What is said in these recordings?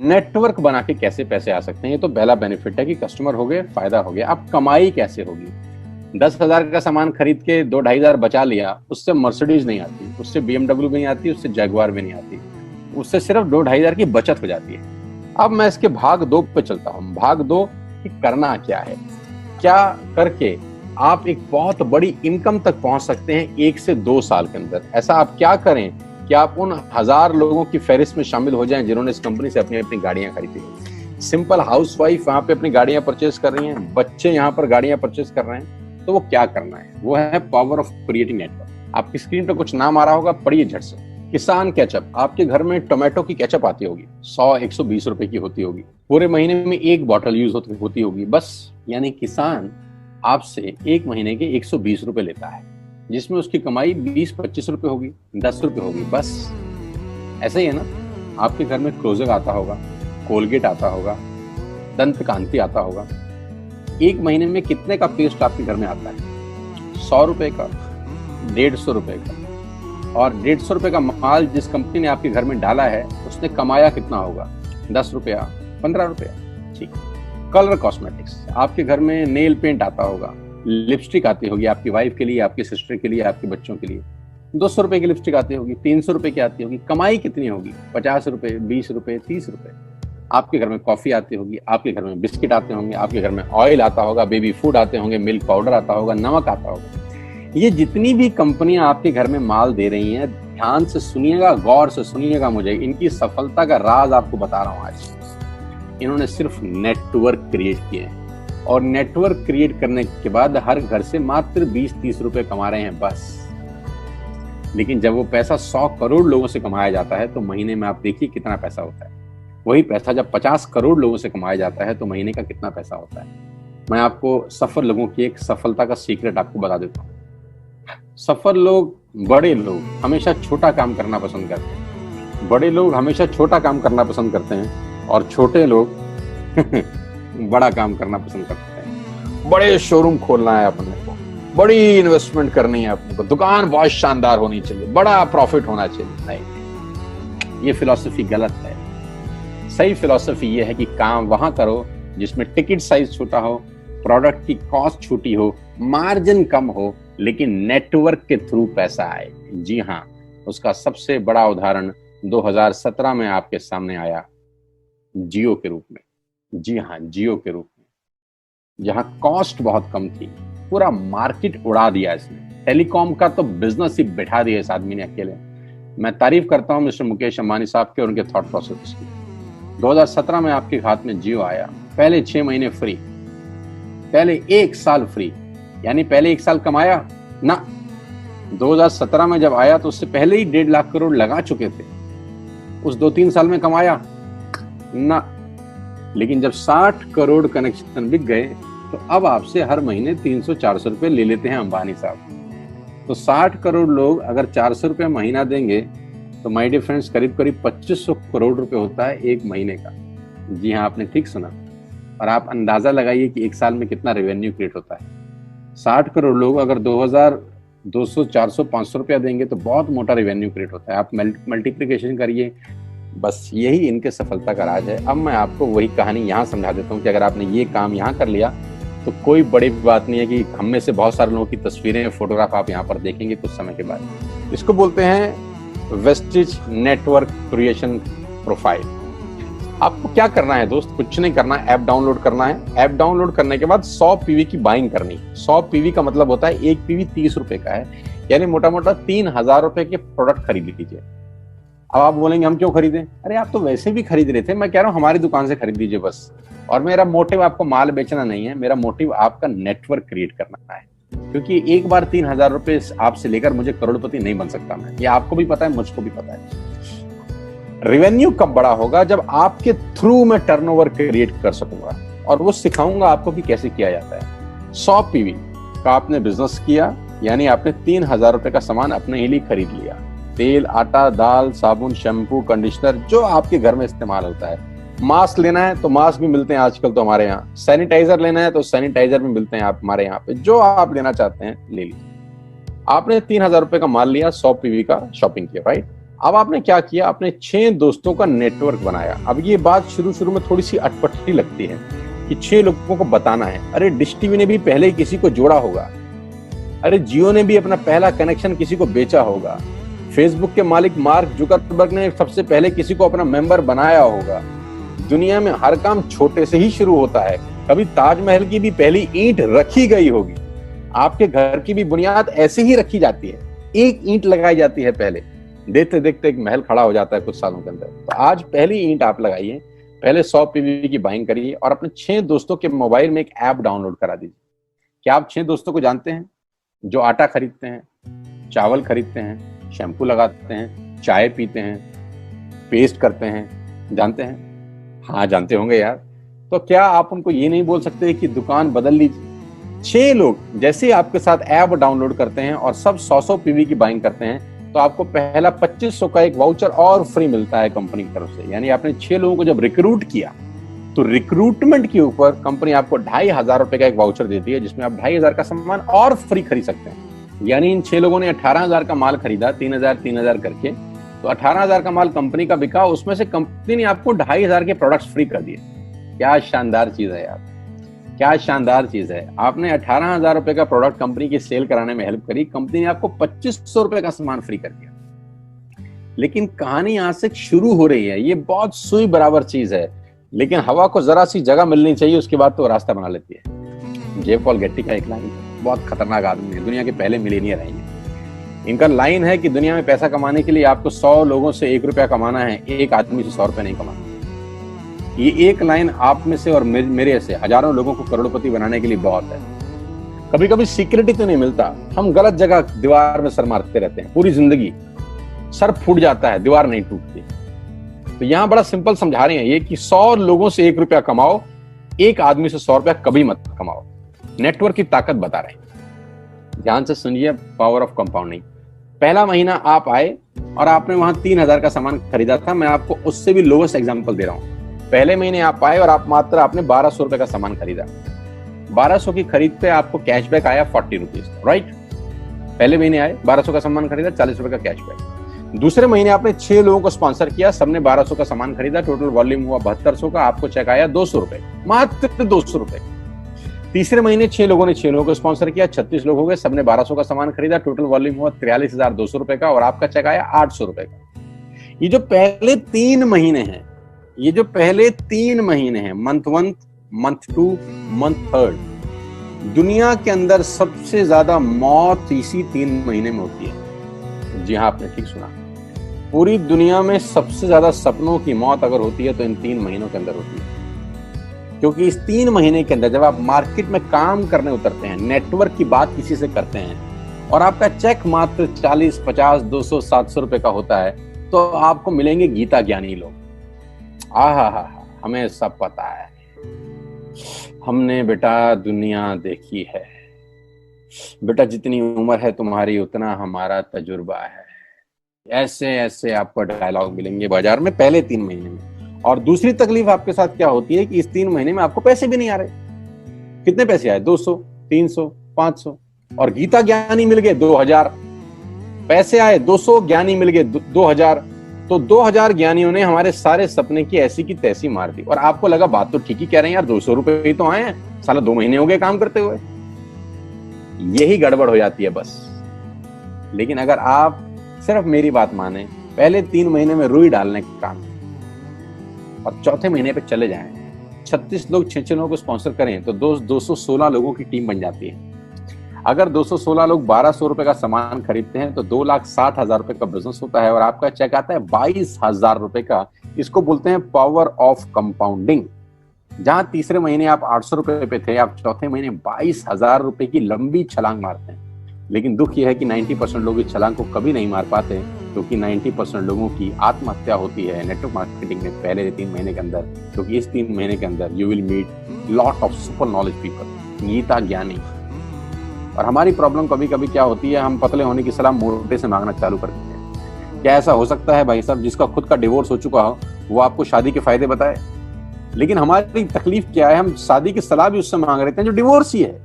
Network बना के कैसे पैसे आ सकते हैं, ये तो पहला बेनिफिट है कि कस्टमर हो गए, फायदा हो गया। अब कमाई कैसे होगी? 10,000 का सामान खरीद के 2-2,500 बचा लिया, उससे मर्सिडीज नहीं आती, उससे BMW भी नहीं आती, उससे जैगवार भी नहीं आती, उससे सिर्फ 2-2,500 की बचत हो जाती है। अब मैं इसके भाग 2 पे चलता हूँ। भाग 2 कि करना क्या है, क्या करके आप एक बहुत बड़ी इनकम तक पहुंच सकते हैं 1 से 2 साल के अंदर। ऐसा आप क्या करें कि आप उन 1000 लोगों की फहरिस्त में शामिल हो जाएं जिन्होंने इस कंपनी से अपनी अपनी गाड़ियां खरीदी। सिंपल हाउसवाइफ वहां पे अपनी गाड़ियां परचेज कर रही हैं, बच्चे यहाँ पर गाड़ियां परचेज कर रहे हैं, तो वो क्या करना है? वो है पावर ऑफ क्रिएटिंग नेटवर्क। आपकी स्क्रीन पे कुछ नाम आ रहा होगा, पढ़िए झट से। किसान केचप, आपके घर में टोमेटो की केचप आती होगी, 100-120 रुपए की होती होगी, पूरे महीने में 1 बॉटल यूज होती होगी बस। यानी किसान आपसे 1 महीने के 120 रुपए लेता है, जिसमें उसकी कमाई 20-25 रुपए होगी, 10 रुपए होगी बस। ऐसा ही है ना? आपके घर में क्लोजर आता होगा, कोलगेट आता होगा, दंत कांति आता होगा। 1 महीने में कितने का पेस्ट आपके घर में आता है? 100 रुपए का, 150 रुपए का। और 150 रुपए का माल जिस कंपनी ने आपके घर में डाला है, उसने कमाया कितना होगा? 10 रुपया, 15 रुपया। ठीक। कलर कॉस्मेटिक्स, आपके घर में नेल पेंट आता होगा, लिपस्टिक आती होगी आपकी वाइफ के लिए, आपकी सिस्टर के लिए, आपके बच्चों के लिए। 200 रुपए की लिपस्टिक आती होगी, 300 रुपए की आती होगी। कमाई कितनी होगी? 50 रुपए, 20 रुपए, 30 रुपए। आपके घर में कॉफी आती होगी, आपके घर में बिस्किट आते होंगे, आपके घर में ऑयल आता होगा, बेबी फूड आते होंगे, मिल्क पाउडर आता होगा, नमक आता होगा। ये जितनी भी कंपनियां आपके घर में माल दे रही हैं, ध्यान से सुनिएगा, गौर से सुनिएगा मुझे। इनकी सफलता का राज आपको बता रहा हूं आज। इन्होंने सिर्फ नेटवर्क क्रिएट किए हैं, और नेटवर्क क्रिएट करने के बाद हर घर से मात्र 20-30 रुपए कमा रहे हैं बस। लेकिन जब वो पैसा 100 करोड़ लोगों से कमाया जाता है तो महीने में आप देखिए कितना पैसा होता है। वही पैसा जब 50 करोड़ लोगों से कमाया जाता है तो महीने का कितना पैसा होता है। मैं आपको सफल लोगों की एक सफलता का सीक्रेट आपको बता देता हूँ। सफल लोग, बड़े लोग हमेशा छोटा काम करना पसंद करते हैं। बड़े लोग हमेशा छोटा काम करना पसंद करते हैं, और छोटे लोग बड़ा काम करना पसंद करते हैं। बड़े शोरूम खोलना है अपने को, बड़ी इन्वेस्टमेंट करनी है अपने को, दुकान बहुत शानदार होनी चाहिए, बड़ा प्रॉफिट होना चाहिए। नहीं, ये फिलॉसफी गलत है। सही फिलॉसफी ये है कि काम वहां करो जिसमें टिकट साइज छोटा हो, प्रोडक्ट की कॉस्ट छोटी हो, मार्जिन कम हो, लेकिन नेटवर्क के थ्रू पैसा आए। जी हाँ, उसका सबसे बड़ा उदाहरण 2017 में आपके सामने आया, जियो के रूप में। जी हाँ, जियो के रूप में, जहां कॉस्ट बहुत कम थी, पूरा मार्केट उड़ा दिया इसने। टेलीकॉम का तो बिजनेस ही बैठा दिया इस आदमी ने अकेले। मैं तारीफ करता हूं मिस्टर मुकेश अंबानी साहब के और उनके थॉट प्रोसेस की। 2017 में आपके हाथ में जियो आया, पहले 6 महीने फ्री, पहले 1 साल फ्री। यानी पहले 1 साल कमाया ना। 2017 में जब आया तो उससे पहले ही 1.5 लाख करोड़ लगा चुके थे। उस 2-3 साल में कमाया ना। लेकिन जब 60 करोड़ कनेक्शन बिक गए तो अब आपसे हर महीने 300-400 रुपए ले लेते हैं अंबानी साहब। तो 60 करोड़ लोग अगर 400 रुपए महीना देंगे तो माय डियर फ्रेंड्स, करीब करीब 2500 करोड़ रुपए होता है 1 महीने का। जी हाँ, आपने ठीक सुना। और आप अंदाजा लगाइए कि 1 साल में कितना रेवेन्यू क्रिएट होता है। 60 करोड़ लोग अगर 2200, 400, 500 रुपया देंगे तो बहुत मोटा रेवेन्यू क्रिएट होता है। आप मल्टीप्लिकेशन करिए। बस यही इनके सफलता का राज है। अब मैं आपको वही कहानी यहाँ समझा देता हूँ कि अगर आपने ये काम यहाँ कर लिया तो कोई बड़ी बात नहीं है कि हम में से बहुत सारे लोगों की तस्वीरें, फोटोग्राफ आप यहाँ पर देखेंगे कुछ समय के बाद। इसको बोलते हैं वेस्टिज नेटवर्क क्रिएशन प्रोफाइल। आपको क्या करना है दोस्त? कुछ नहीं करना है, ऐप डाउनलोड करना है। ऐप डाउनलोड करने के बाद 100 पीवी की बाइंग करनी। 100 पीवी का मतलब होता है 1 पीवी 30 रुपए का है, यानी मोटा मोटा 3000 रुपए के प्रोडक्ट खरीद लीजिए। अब आप बोलेंगे हम क्यों खरीदें? अरे आप तो वैसे भी खरीद रहे थे, मैं कह रहा हूँ हमारी दुकान से खरीद लीजिए बस। और मेरा मोटिव आपको माल बेचना नहीं है, मेरा मोटिव आपका नेटवर्क क्रिएट करना है। क्योंकि एक बार 3000 रुपए आपसे लेकर मुझे करोड़पति नहीं बन सकता मैं। ये आपको भी पता है, मुझको भी पता है। रेवेन्यू कब बड़ा होगा? जब आपके थ्रू मैं टर्नओवर क्रिएट कर सकूंगा, और वो सिखाऊंगा आपको कि कैसे किया जाता है। 100 पीवी का आपने बिजनेस किया, यानी आपने 3000 रुपए का सामान अपने ही लिए खरीद लिया। तेल, आटा, दाल, साबुन, शैम्पू, कंडीशनर, जो आपके घर में इस्तेमाल होता है। मास्क लेना है तो मास्क भी मिलते हैं आजकल तो हमारे यहाँ। सैनिटाइजर लेना है तो सैनिटाइजर भी मिलते हैं आप हमारे यहाँ पे। जो आप लेना चाहते हैं ले लीजिए। आपने 3000 रुपए का माल लिया, 100 पीवी का शॉपिंग किया, राइट? अब आपने क्या किया, आपने 6 दोस्तों का नेटवर्क बनाया। अब ये बात शुरू शुरू में थोड़ी सी अटपटी लगती है कि 6 लोगों को बताना है। अरे डिश टीवी ने भी पहले किसी को जोड़ा होगा, अरे जियो ने भी अपना पहला कनेक्शन किसी को बेचा होगा, फेसबुक के मालिक मार्क जुकरबर्ग ने सबसे पहले किसी को अपना मेंबर बनाया होगा। दुनिया में हर काम छोटे से ही शुरू होता है। कभी ताजमहल की भी पहली ईंट रखी गई होगी, आपके घर की भी बुनियाद ऐसे ही रखी जाती है, एक ईंट लगाई जाती है पहले, देखते देखते एक महल खड़ा हो जाता है कुछ सालों के अंदर। तो आज पहली ईंट आप लगाइए, पहले 100 पीवी की बाइंग करिए और अपने 6 दोस्तों के मोबाइल में एक ऐप डाउनलोड करा दीजिए। क्या आप 6 दोस्तों को जानते हैं जो आटा खरीदते हैं, चावल खरीदते हैं, शैम्पू लगाते हैं, चाय पीते हैं, पेस्ट करते हैं? जानते हैं? हाँ जानते होंगे यार। तो क्या आप उनको ये नहीं बोल सकते कि दुकान बदल लीजिए? 6 लोग जैसे ही आपके साथ ऐप डाउनलोड करते हैं और सब 100 पीवी की बाइंग करते हैं तो आपको पहला 2500 का एक वाउचर और फ्री मिलता है कंपनी की तरफ से। यानी आपने 6 लोगों को जब रिक्रूट किया तो रिक्रूटमेंट के ऊपर कंपनी आपको 2500 रुपए का एक वाउचर देती है, जिसमें आप 2500 का सामान और फ्री खरीद सकते हैं। यानी इन 6 लोगों ने 18,000 का माल खरीदा, 3,000 करके, तो 18,000 का माल कंपनी का बिका, उसमें से कंपनी ने आपको 2500 के प्रोडक्ट्स फ्री कर दिए। क्या शानदार चीज है यार, क्या शानदार चीज है। आपने 18,000 रुपए का प्रोडक्ट कंपनी की सेल कराने में हेल्प करी, कंपनी ने आपको 2500 रुपए का सामान फ्री कर दिया। लेकिन कहानी यहां से शुरू हो रही है। ये बहुत सुई बराबर चीज है, लेकिन हवा को जरा सी जगह मिलनी चाहिए, उसके बाद तो रास्ता बना लेती है। जे पॉल गेट्टी का एक लाइन, बहुत खतरनाक आदमी है, दुनिया के पहले मिलियनियर हैं ये। इनका लाइन है कि दुनिया में पैसा कमाने के लिए आपको 100 लोगों से 1 रुपया कमाना है, एक आदमी से 100 रुपए नहीं कमाना। ये एक लाइन आप में से और मेरे से हजारों लोगों को करोड़पति बनाने के लिए बहुत है। कभी कभी सिक्योरिटी तो नहीं मिलता, हम गलत जगह दीवार में सर मारते रहते हैं, पूरी जिंदगी सर फूट जाता है, दीवार नहीं टूटती। तो यहां बड़ा सिंपल समझा रहे हैं ये कि 100 लोगों से 1 रुपया कमाओ, एक आदमी से 100 रुपया कभी मत कमाओ। नेटवर्क की ताकत बता रहे हैं, ध्यान से सुनिए, पावर ऑफ कंपाउंडिंग। पहला महीना आप आए और आपने वहां 3,000 का सामान खरीदा था, मैं आपको उससे भी लोवेस्ट एग्जाम्पल दे रहा हूं। पहले महीने आप आए और आप मात्र आपने 1200 रुपए का सामान खरीदा, 1200 की खरीद पे आपको कैशबैक आया 40 रुपीज, राइट? पहले महीने आए, 1200 का सामान खरीदा, 40 रुपए का कैशबैक। दूसरे महीने आपने 6 लोगों को स्पॉन्सर किया, सबने 1200 का सामान खरीदा, टोटल वॉल्यूम हुआ 7200 का, आपको चेक आया 200 रुपए, मात्र 200 रुपए। तीसरे महीने 6 लोगों ने 6 लोगों को स्पॉन्सर किया, 36 लोग हो गए, सबने 1200 का सामान खरीदा, टोटल वॉल्यूम हुआ 43,200 रुपए का, और आपका चेक आया 800 रुपए का। ये जो पहले 3 महीने हैं, ये जो पहले 3 महीने हैं, मंथ 1, मंथ 2, मंथ 3, दुनिया के अंदर सबसे ज्यादा मौत इसी 3 महीने में होती है। जी हाँ, आपने ठीक सुना, पूरी दुनिया में सबसे ज्यादा सपनों की मौत अगर होती है तो इन 3 महीनों के अंदर होती है। क्योंकि इस 3 महीने के अंदर जब आप मार्केट में काम करने उतरते हैं, नेटवर्क की बात किसी से करते हैं और आपका चेक मात्र 40, 50, 200, 700 रुपए का होता है, तो आपको मिलेंगे गीता ज्ञानी लोग। आहा, हमें सब पता है, हमने बेटा दुनिया देखी है, बेटा जितनी उम्र है तुम्हारी उतना हमारा तजुर्बा है। ऐसे ऐसे आपको डायलॉग मिलेंगे बाजार में पहले 3 महीने में। और दूसरी तकलीफ आपके साथ क्या होती है कि इस 3 महीने में आपको पैसे भी नहीं आ रहे। कितने पैसे आए? 200, 300, 500, और गीता ज्ञानी मिल गए 2000। पैसे आए 200, ज्ञानी मिल गए 2000, तो 2000 ज्ञानियों ने हमारे सारे सपने की ऐसी की तैसी मार दी। और आपको लगा बात तो ठीक ही कह रहे हैं यार, 200 रुपए ही तो आए हैं, साला 2 महीने हो गए काम करते हुए। यही गड़बड़ हो जाती है बस। लेकिन अगर आप सिर्फ मेरी बात माने, पहले 3 महीने में रुई डालने का काम और चौथे महीने पे चले जाएं, 36 लोग 6 लोगों को स्पॉन्सर करें तो 216 लोगों की टीम बन जाती है। अगर 216 लोग 1200 रुपए का सामान खरीदते हैं तो 2,60,000 रुपए का बिजनेस होता है और आपका चेक आता है 22,000 रुपए का। इसको बोलते हैं पावर ऑफ कंपाउंडिंग। जहां तीसरे महीने आप 800 रुपए पे थे, आप चौथे महीने 22,000 रुपए की लंबी छलांग मारते हैं। लेकिन दुख यह है कि 90% लोग इस छलांग को कभी नहीं मार पाते, क्योंकि 90% लोगों की आत्महत्या होती है नेटवर्क मार्केटिंग में पहले 3 महीने के अंदर। क्योंकि इस 3 महीने के अंदर you will meet lot of super knowledge people, गीता ज्ञानी। और हमारी प्रॉब्लम कभी कभी क्या होती है, हम पतले होने की सलाह मोटे से मांगना चालू कर देते हैं। क्या ऐसा हो सकता है भाई साहब, जिसका खुद का डिवोर्स हो चुका हो वो आपको शादी के फायदे बताए? लेकिन हमारी तकलीफ क्या है, हम शादी की सलाह भी उससे मांग रहे थे जो डिवोर्स ही है।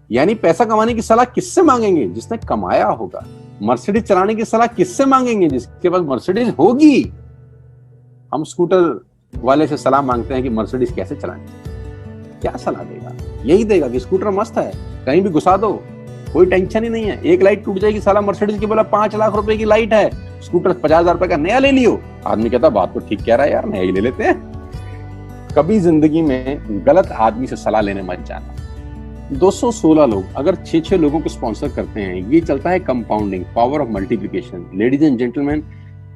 यानी पैसा कमाने की सलाह किससे मांगेंगे? जिसने कमाया होगा। मर्सिडीज चलाने की सलाह किससे मांगेंगे? जिसके पास मर्सिडीज होगी। हम स्कूटर वाले से सलाह मांगते हैं कि मर्सिडीज कैसे चलानी, क्या सलाह देगा? यही देगा कि स्कूटर मस्त है, कहीं भी घुसा दो, कोई टेंशन ही नहीं है। एक लाइट टूट जाएगी, साला मर्सिडीज की बोला 5 लाख रुपए की लाइट है, स्कूटर 50,000 रुपए का नया ले लियो। आदमी कहता बात तो ठीक कह रहा है यार, नया ही ले लेते हैं। कभी जिंदगी में गलत आदमी से सलाह लेने मत जाना। 216 लोग अगर 6-6 लोगों को स्पॉन्सर करते हैं, ये चलता है compounding, power of multiplication. Ladies and gentleman,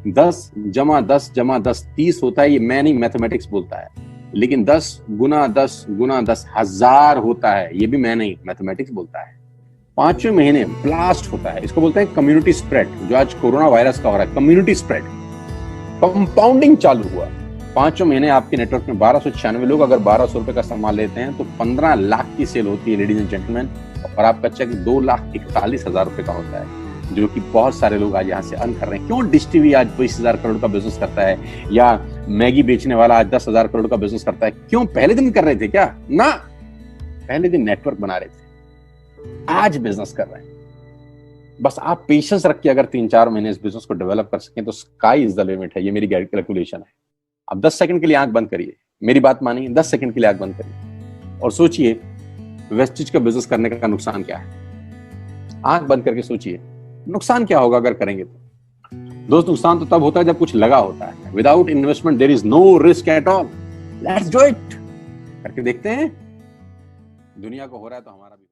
10 जमा 10 जमा 10 30 होता है। ये मैं नहीं, मैथमेटिक्स बोलता है। लेकिन 10 गुना 10 गुना 10 1000 होता है। ये भी मैं नहीं, मैथमेटिक्स बोलता है। 5वें महीने ब्लास्ट होता है, इसको बोलते हैं कम्युनिटी स्प्रेड। जो आज कोरोना वायरस का हो रहा है, कम्युनिटी स्प्रेड, कंपाउंडिंग चालू हुआ। 5वें महीने आपके नेटवर्क में 1296 लोग अगर 1200 रुपए का सामान लेते हैं तो 15 लाख की सेल होती है लेडीज एंड जेंटलमैन, और आपका चेक 2,41,000 रुपए का होता है, जो कि बहुत सारे लोग आज यहाँ से अर्न कर रहे हैं। क्यों डिश टीवी आज 20,000 करोड़ का बिजनेस करता है, या मैगी बेचने वाला आज 10,000 करोड़ का बिजनेस करता है? क्यों? पहले दिन कर रहे थे क्या? ना, पहले दिन नेटवर्क बना रहे थे, आज बिजनेस कर रहे हैं। बस आप पेशेंस रख के अगर 3-4 महीने इस बिजनेस को डेवलप कर सकें तो स्काई इज द लिमिट है। ये मेरी कैलकुलेशन है। अब 10 सेकंड के लिए आंख बंद करिए, मेरी बात मानिए, 10 सेकंड के लिए आंख बंद करिए और सोचिए वेस्टिज का बिजनेस करने का नुकसान क्या है। आंख बंद करके सोचिए नुकसान क्या होगा अगर करेंगे तो। दोस्त, नुकसान तो तब होता है जब कुछ लगा होता है। Without investment there is no risk at all. Let's do it. करके देखते हैं, दुनिया को हो रहा है तो हमारा भी।